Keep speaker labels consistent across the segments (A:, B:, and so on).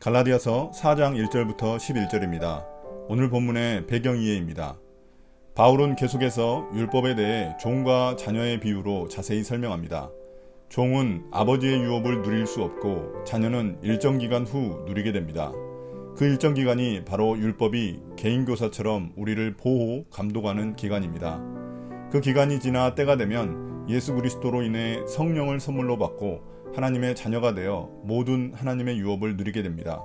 A: 갈라디아서 4장 1절부터 11절입니다. 오늘 본문의 배경 이해입니다. 바울은 계속해서 율법에 대해 종과 자녀의 비유로 자세히 설명합니다. 종은 아버지의 유업을 누릴 수 없고 자녀는 일정 기간 후 누리게 됩니다. 그 일정 기간이 바로 율법이 개인교사처럼 우리를 보호, 감독하는 기간입니다. 그 기간이 지나 때가 되면 예수 그리스도로 인해 성령을 선물로 받고 하나님의 자녀가 되어 모든 하나님의 유업을 누리게 됩니다.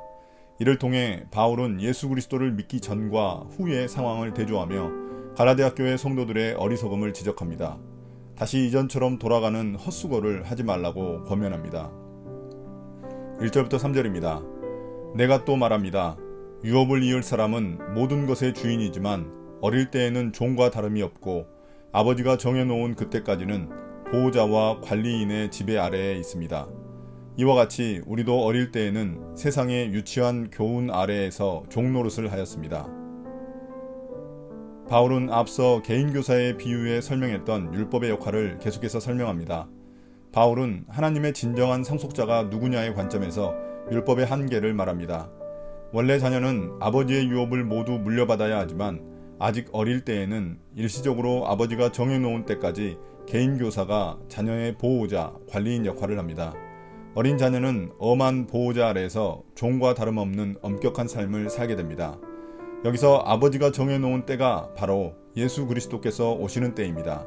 A: 이를 통해 바울은 예수 그리스도를 믿기 전과 후의 상황을 대조하며 갈라디아 교회 성도들의 어리석음을 지적합니다. 다시 이전처럼 돌아가는 헛수고를 하지 말라고 권면합니다. 1절부터 3절입니다. 내가 또 말합니다. 유업을 이을 사람은 모든 것의 주인이지만 어릴 때에는 종과 다름이 없고 아버지가 정해놓은 그때까지는 보호자와 관리인의 지배 아래에 있습니다. 이와 같이 우리도 어릴 때에는 세상의 유치한 교훈 아래에서 종노릇을 하였습니다. 바울은 앞서 개인교사의 비유에 설명했던 율법의 역할을 계속해서 설명합니다. 바울은 하나님의 진정한 상속자가 누구냐의 관점에서 율법의 한계를 말합니다. 원래 자녀는 아버지의 유업을 모두 물려받아야 하지만 아직 어릴 때에는 일시적으로 아버지가 정해놓은 때까지 개인교사가 자녀의 보호자, 관리인 역할을 합니다. 어린 자녀는 엄한 보호자 아래에서 종과 다름없는 엄격한 삶을 살게 됩니다. 여기서 아버지가 정해놓은 때가 바로 예수 그리스도께서 오시는 때입니다.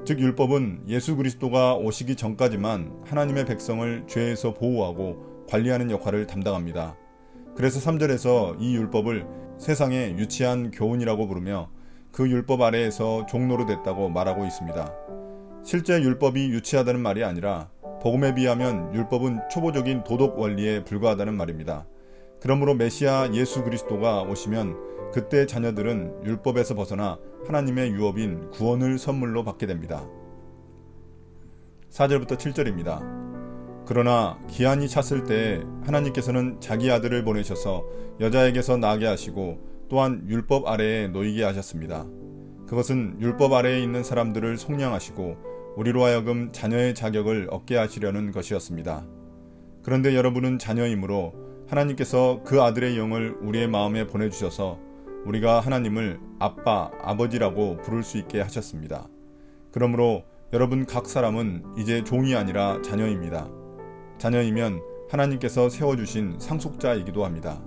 A: 즉 율법은 예수 그리스도가 오시기 전까지만 하나님의 백성을 죄에서 보호하고 관리하는 역할을 담당합니다. 그래서 3절에서 이 율법을 세상의 유치한 교훈이라고 부르며 그 율법 아래에서 종로로 됐다고 말하고 있습니다. 실제 율법이 유치하다는 말이 아니라 복음에 비하면 율법은 초보적인 도덕 원리에 불과하다는 말입니다. 그러므로 메시아 예수 그리스도가 오시면 그때 자녀들은 율법에서 벗어나 하나님의 유업인 구원을 선물로 받게 됩니다. 4절부터 7절입니다. 그러나 기한이 찼을 때에 하나님께서는 자기 아들을 보내셔서 여자에게서 나게 하시고 또한 율법 아래에 놓이게 하셨습니다. 그것은 율법 아래에 있는 사람들을 속량하시고 우리로 하여금 자녀의 자격을 얻게 하시려는 것이었습니다. 그런데 여러분은 자녀이므로 하나님께서 그 아들의 영을 우리의 마음에 보내주셔서 우리가 하나님을 아빠, 아버지라고 부를 수 있게 하셨습니다. 그러므로 여러분 각 사람은 이제 종이 아니라 자녀입니다. 자녀이면 하나님께서 세워주신 상속자이기도 합니다.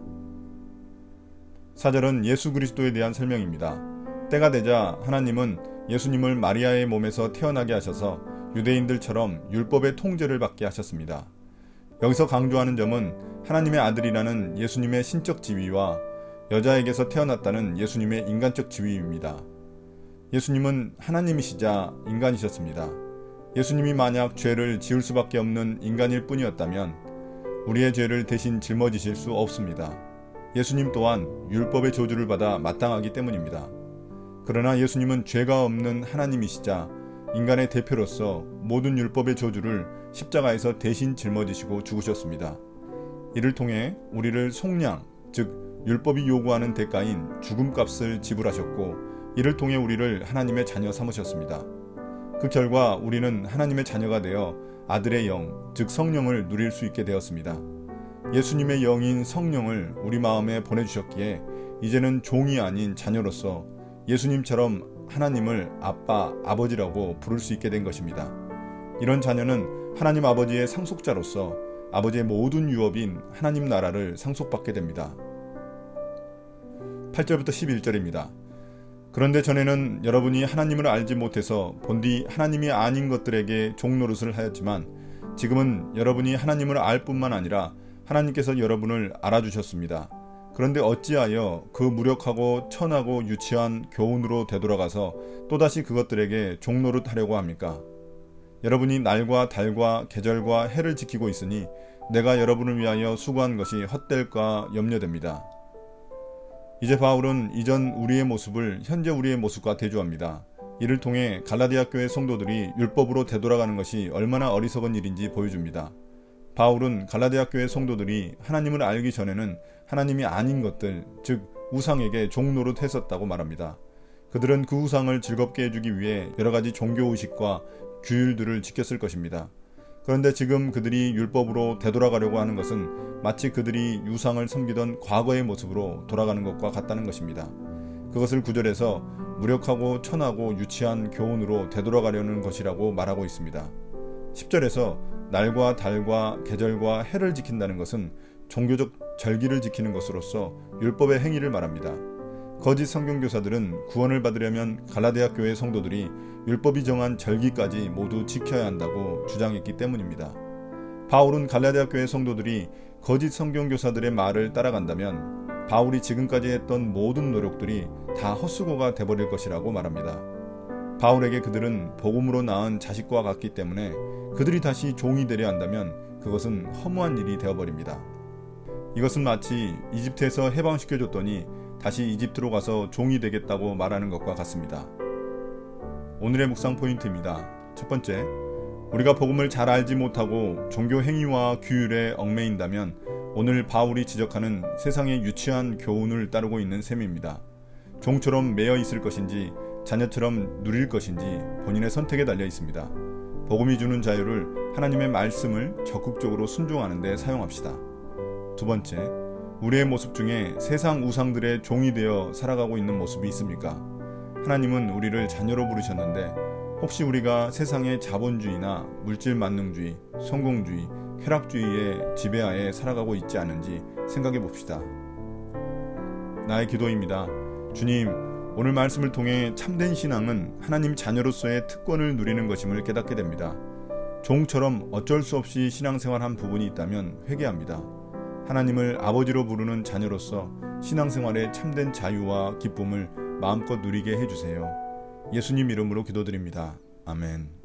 A: 4절은 예수 그리스도에 대한 설명입니다. 때가 되자 하나님은 예수님을 마리아의 몸에서 태어나게 하셔서 유대인들처럼 율법의 통제를 받게 하셨습니다. 여기서 강조하는 점은 하나님의 아들이라는 예수님의 신적 지위와 여자에게서 태어났다는 예수님의 인간적 지위입니다. 예수님은 하나님이시자 인간이셨습니다. 예수님이 만약 죄를 지을 수밖에 없는 인간일 뿐이었다면 우리의 죄를 대신 짊어지실 수 없습니다. 예수님 또한 율법의 저주를 받아 마땅하기 때문입니다. 그러나 예수님은 죄가 없는 하나님이시자 인간의 대표로서 모든 율법의 저주를 십자가에서 대신 짊어지시고 죽으셨습니다. 이를 통해 우리를 속량, 즉 율법이 요구하는 대가인 죽음값을 지불하셨고 이를 통해 우리를 하나님의 자녀 삼으셨습니다. 그 결과 우리는 하나님의 자녀가 되어 아들의 영, 즉 성령을 누릴 수 있게 되었습니다. 예수님의 영인 성령을 우리 마음에 보내주셨기에 이제는 종이 아닌 자녀로서 예수님처럼 하나님을 아빠, 아버지라고 부를 수 있게 된 것입니다. 이런 자녀는 하나님 아버지의 상속자로서 아버지의 모든 유업인 하나님 나라를 상속받게 됩니다. 8절부터 11절입니다. 그런데 전에는 여러분이 하나님을 알지 못해서 본디 하나님이 아닌 것들에게 종노릇을 하였지만 지금은 여러분이 하나님을 알 뿐만 아니라 하나님께서 여러분을 알아주셨습니다. 그런데 어찌하여 그 무력하고 천하고 유치한 교훈으로 되돌아가서 또다시 그것들에게 종노릇 하려고 합니까? 여러분이 날과 달과 계절과 해를 지키고 있으니 내가 여러분을 위하여 수고한 것이 헛될까 염려됩니다. 이제 바울은 이전 우리의 모습을 현재 우리의 모습과 대조합니다. 이를 통해 갈라디아 교회 성도들이 율법으로 되돌아가는 것이 얼마나 어리석은 일인지 보여줍니다. 바울은 갈라디아 교회 성도들이 하나님을 알기 전에는 하나님이 아닌 것들, 즉 우상에게 종노릇 했었다고 말합니다. 그들은 그 우상을 즐겁게 해주기 위해 여러 가지 종교의식과 규율들을 지켰을 것입니다. 그런데 지금 그들이 율법으로 되돌아가려고 하는 것은 마치 그들이 유상을 섬기던 과거의 모습으로 돌아가는 것과 같다는 것입니다. 그것을 9절에서 무력하고 천하고 유치한 교훈으로 되돌아가려는 것이라고 말하고 있습니다. 10절에서 날과 달과 계절과 해를 지킨다는 것은 종교적 절기를 지키는 것으로서 율법의 행위를 말합니다. 거짓 성경교사들은 구원을 받으려면 갈라디아 교회 성도들이 율법이 정한 절기까지 모두 지켜야 한다고 주장했기 때문입니다. 바울은 갈라디아 교회 성도들이 거짓 성경교사들의 말을 따라간다면 바울이 지금까지 했던 모든 노력들이 다 헛수고가 돼버릴 것이라고 말합니다. 바울에게 그들은 복음으로 낳은 자식과 같기 때문에 그들이 다시 종이 되려 한다면 그것은 허무한 일이 되어버립니다. 이것은 마치 이집트에서 해방시켜줬더니 다시 이집트로 가서 종이 되겠다고 말하는 것과 같습니다. 오늘의 묵상 포인트입니다. 첫 번째, 우리가 복음을 잘 알지 못하고 종교 행위와 규율에 얽매인다면 오늘 바울이 지적하는 세상의 유치한 교훈을 따르고 있는 셈입니다. 종처럼 매여 있을 것인지 자녀처럼 누릴 것인지 본인의 선택에 달려 있습니다. 복음이 주는 자유를 하나님의 말씀을 적극적으로 순종하는 데 사용합시다. 두 번째, 우리의 모습 중에 세상 우상들의 종이 되어 살아가고 있는 모습이 있습니까? 하나님은 우리를 자녀로 부르셨는데 혹시 우리가 세상의 자본주의나 물질 만능주의, 성공주의, 쾌락주의의 지배하에 살아가고 있지 않은지 생각해 봅시다. 나의 기도입니다. 주님, 오늘 말씀을 통해 참된 신앙은 하나님 자녀로서의 특권을 누리는 것임을 깨닫게 됩니다. 종처럼 어쩔 수 없이 신앙생활한 부분이 있다면 회개합니다. 하나님을 아버지로 부르는 자녀로서 신앙생활의 참된 자유와 기쁨을 마음껏 누리게 해주세요. 예수님 이름으로 기도드립니다. 아멘.